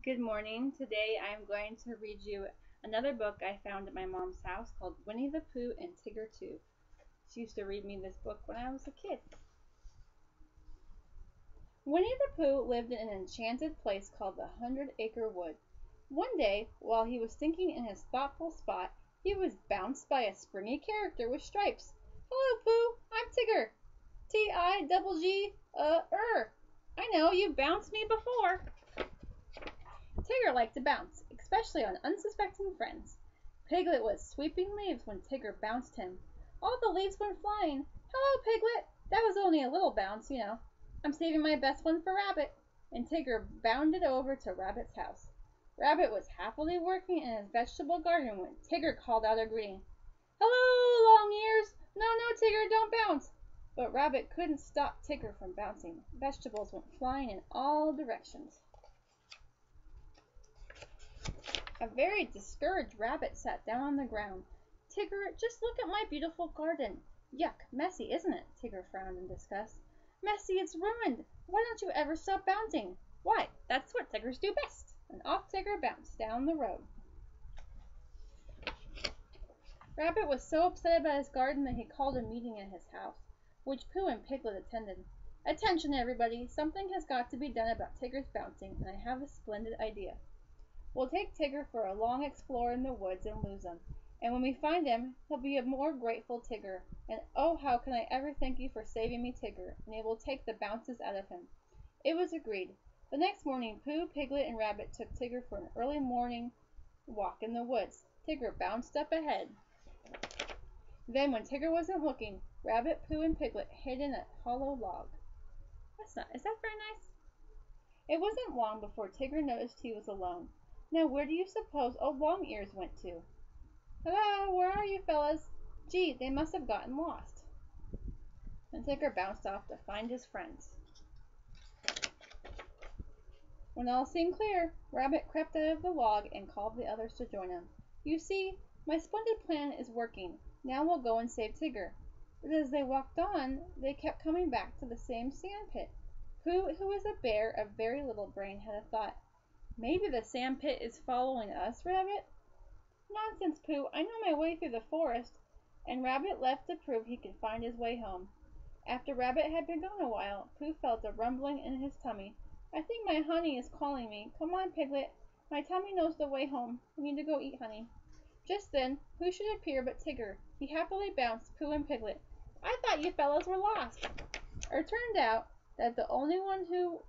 Good morning. Today I am going to read you another book I found at my mom's house called Winnie the Pooh and Tigger Too. She used to read me this book when I was a kid. Winnie the Pooh lived in an enchanted place called the 100-Acre Wood. One day, while he was thinking in his thoughtful spot, he was bounced by a springy character with stripes. "Hello, Pooh. I'm Tigger. T-I-double-G, I know, you bounced me before." Tigger liked to bounce, especially on unsuspecting friends. Piglet was sweeping leaves when Tigger bounced him. All the leaves went flying. "Hello, Piglet. That was only a little bounce, you know. I'm saving my best one for Rabbit." And Tigger bounded over to Rabbit's house. Rabbit was happily working in his vegetable garden when Tigger called out a greeting. "Hello, Long Ears. No, no, Tigger, don't bounce." But Rabbit couldn't stop Tigger from bouncing. Vegetables went flying in all directions. A very discouraged Rabbit sat down on the ground. "Tigger, just look at my beautiful garden." "Yuck, messy, isn't it?" Tigger frowned in disgust. "Messy, it's ruined. Why don't you ever stop bouncing?" "Why, that's what Tiggers do best." And off Tigger bounced down the road. Rabbit was so upset about his garden that he called a meeting at his house, which Pooh and Piglet attended. "Attention, everybody. Something has got to be done about Tigger's bouncing, and I have a splendid idea. We'll take Tigger for a long explore in the woods and lose him. And when we find him, he'll be a more grateful Tigger. And oh, how can I ever thank you for saving me, Tigger? And it will take the bounces out of him." It was agreed. The next morning, Pooh, Piglet, and Rabbit took Tigger for an early morning walk in the woods. Tigger bounced up ahead. Then, when Tigger wasn't looking, Rabbit, Pooh, and Piglet hid in a hollow log. Is that very nice? It wasn't long before Tigger noticed he was alone. Now where do you suppose old Long Ears went to? "Hello, where are you fellas? Gee, they must have gotten lost." And Tigger bounced off to find his friends. When all seemed clear, Rabbit crept out of the log and called the others to join him. "You see, my splendid plan is working. Now we'll go and save Tigger." But as they walked on, they kept coming back to the same sand pit. Pooh, who was a bear of very little brain, had a thought. "Maybe the sand pit is following us, Rabbit." "Nonsense, Pooh. I know my way through the forest." And Rabbit left to prove he could find his way home. After Rabbit had been gone a while, Pooh felt a rumbling in his tummy. "I think my honey is calling me. Come on, Piglet. My tummy knows the way home. We need to go eat honey." Just then, who should appear but Tigger. He happily bounced Pooh and Piglet. "I thought you fellows were lost." It turned out that the only one who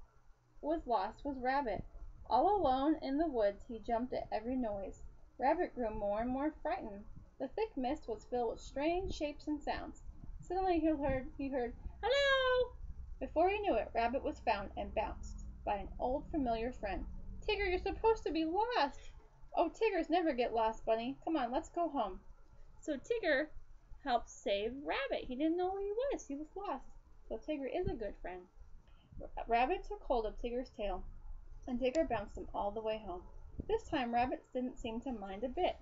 was lost was Rabbit. All alone in the woods, he jumped at every noise. Rabbit grew more and more frightened. The thick mist was filled with strange shapes and sounds. Suddenly he heard "Hello!" Before he knew it, Rabbit was found and bounced by an old familiar friend. "Tigger, you're supposed to be lost." "Oh, Tiggers never get lost, Bunny. Come on, let's go home." So Tigger helped save Rabbit. He didn't know where he was. He was lost. So Tigger is a good friend. Rabbit took hold of Tigger's tail, and Tigger bounced him all the way home. This time Rabbit didn't seem to mind a bit.